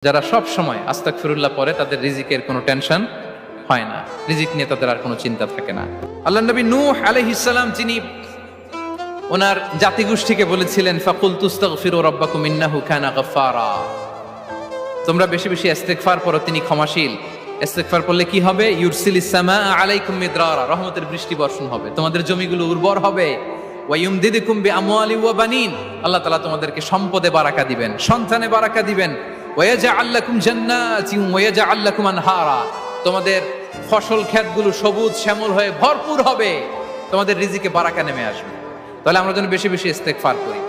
যারা সব সময় আস্তাগফিরুল্লাহ পড়ে তাদের রিজিকের কোনো টেনশন হয় না, রিজিক নিয়ে তাদের আর কোনো চিন্তা থাকে না। আল্লাহ নবী নূহ আলাইহিস সালাম তিনি ওনার জাতিগোষ্ঠীকে বলেছিলেন, ফাকুল তুস্তাগফিরু রাব্বাকুম ইন্নাহু কানা গাফফারা, তোমরা বেশি বেশি ইস্তেগফার পড়ো, তিনি ক্ষমাশীল। ইস্তেগফার পড়লে কি হবে? ইউরসিলিস সামাআ আলাইকুম মিদরারা, রহমতের বৃষ্টি বর্ষণ হবে, তোমাদের জমিগুলো উর্বর হবে। ওয়া ইউমদিদুকুম বিআমওয়ালি ওয়া বানিন, আল্লাহ তাআলা তোমাদেরকে সম্পদে বারাকা দিবেন, সন্তানে বারাকা দিবেন। ওয়া ইয়াজআল লাকুম জান্নাতিন ওয়া ইয়াজআল লাকুম আনহারা, তোমাদের ফসল ক্ষেতগুলো সবুজ শ্যামল হয়ে ভরপুর হবে, তোমাদের রিজিকে বারাকা নেমে আসবে। তাহলে আমরা যেন বেশি বেশি ইস্তেগফার করি।